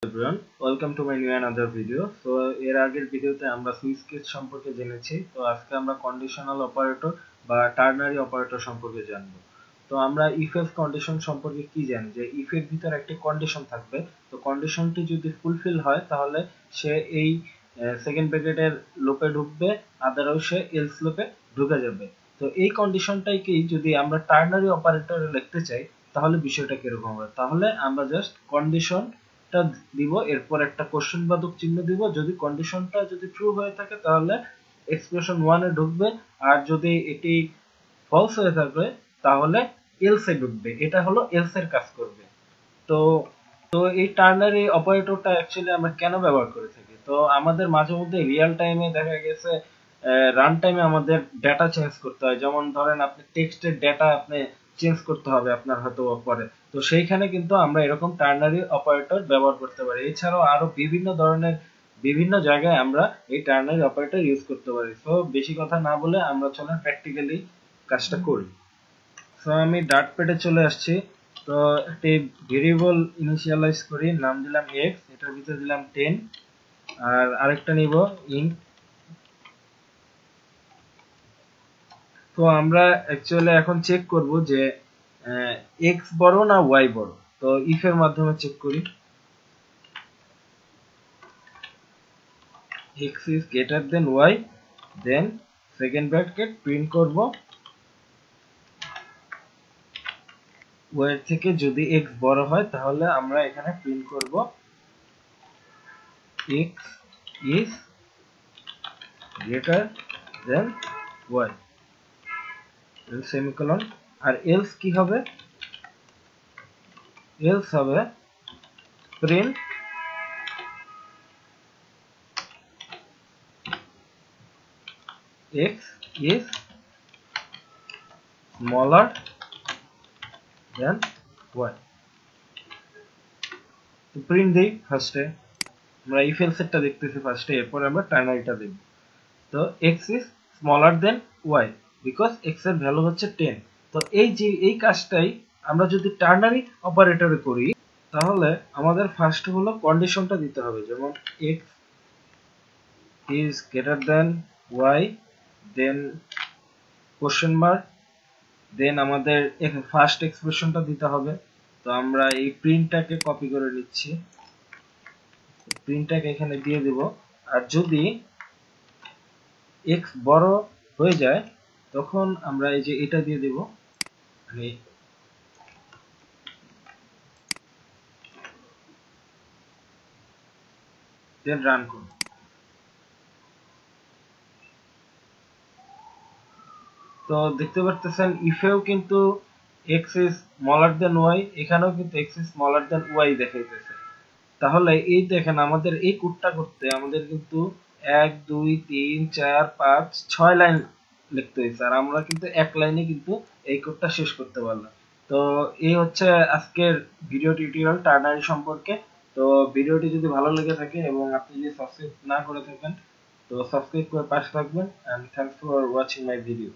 everyone, welcome to my new another video. So এর আগের ভিডিওতে আমরা সুইচ কেস সম্পর্কে জেনেছি। তো আজকে আমরা কন্ডিশনাল অপারেটর বা টার্নারি অপারেটর সম্পর্কে জানবো। তো আমরা ইফ এলস কন্ডিশন সম্পর্কে কি জানি, যে ইফ এর ভিতর একটি কন্ডিশন থাকবে। তো কন্ডিশনটি যদি ফুলফিল হয় তাহলে সে এই সেকেন্ড ব্র্যাকেটের লুপে ঢুকবে, আদারওয়াইজ সে এলস লুপে ঢুকে যাবে। তো এই কন্ডিশনটাকেই যদি আমরা টার্নারি অপারেটরে লিখতে চাই তাহলে বিষয়টা কিরকম হবে? তাহলে আমরা জাস্ট কন্ডিশন দিব, এরপর একটা কোশ্চেন বাদক চিহ্ন দিব। যদি কন্ডিশনটা যদি ট্রু হয়ে থাকে তাহলে এক্সপ্রেশন 1 এ ঢুকবে, আর যদি এটি ফলস হয়ে থাকে তাহলে এলস এ ঢুকবে। এটা হলো এলস এর কাজ করবে। তো তো এই টার্নারি অপারেটরটা অ্যাকচুয়ালি আমরা কেন ব্যবহার করে থাকি? তো আমাদের মাঝে মধ্যে রিয়েল টাইমে দেখা গেছে রান টাইমে আমাদের ডেটা চেঞ্জ করতে হয়। যেমন ধরেন আপনি টেক্সটের ডেটা আপনি চেঞ্জ করতে হবে আপনার হয়তো পরে। তো সেইখানে কিন্তু আমরা এরকম টার্নারি অপারেটর ব্যবহার করতে পারি। এছাড়াও আরো বিভিন্ন ধরনের বিভিন্ন জায়গায় আমরা এই টার্নারি অপারেটর ইউজ করতে পারি। তো বেশি কথা না বলে আমরা চলেন প্র্যাকটিক্যালি কাজটা করি। সো আমি ডার্ট প্যাডে চলে আসছি। তো একটি ভেরিয়েবল ইনিশিয়ালাইজ করি, নাম দিলাম x, এটার ভিতরে দিলাম 10, আর আরেকটা নিব ইন্ট। তো আমরা অ্যাকচুয়ালি এখন চেক করব যে x বড় না y বড়। তো ইফ এর মাধ্যমে চেক করি। x is greater than y, then second bracket print করব y এর থেকে যদি x বড় হয় তাহলে আমরা এখানে প্রিন্ট করব x is greater than y, semicolon. আর এলস কি হবে? এলস হবে print x is smaller than y। তো প্রিন্ট দেই ফার্স্টে, আমরা ইফ এলস এরটা দেখতেছি ফার্স্টে, এরপর আমরা টার্নারিটা দেখব। তো x is smaller than y because x এর ভ্যালু হচ্ছে 10। তো এই যে এই কাজটাই আমরা যদি টার্নারি অপারেটরে করি তাহলে আমাদের ফার্স্ট হলো কন্ডিশনটা দিতে হবে, যেমন x is greater than y, then question mark, then আমাদের ফার্স্ট এক্সপ্রেশনটা দিতে হবে। তো আমরা এই প্রিন্টটাকে কপি করে নিচ্ছি, প্রিন্টটাকে এখানে দিয়ে দেব। আর যদি x বড় হয়ে যায় তখন আমরা এই যে এটা দিয়ে দেব, মানে দেন রান করব। তো দেখতে পারতেছেন ইফেও কিন্তু x is smaller than y, এখানেও কিন্তু x is smaller than y দেখাইতেছে। তাহলে এই দেখেন আমাদের এই কোডটা করতে আমাদের কিন্তু 1 2 3 4 5 6 লাইন লিখতে হয়েছে, আর আমরা কিন্তু এক লাইনে কিন্তু এই কোডটা শেষ করতে পারলাম। তো এই হচ্ছে আজকের ভিডিও টিউটোরিয়াল টার্নারি সম্পর্কে। তো ভিডিওটি যদি ভালো লেগে থাকে এবং আপনি যদি সাবস্ক্রাইব না করে থাকেন তো সাবস্ক্রাইব করে পাশে থাকবেন। And thanks for watching my video.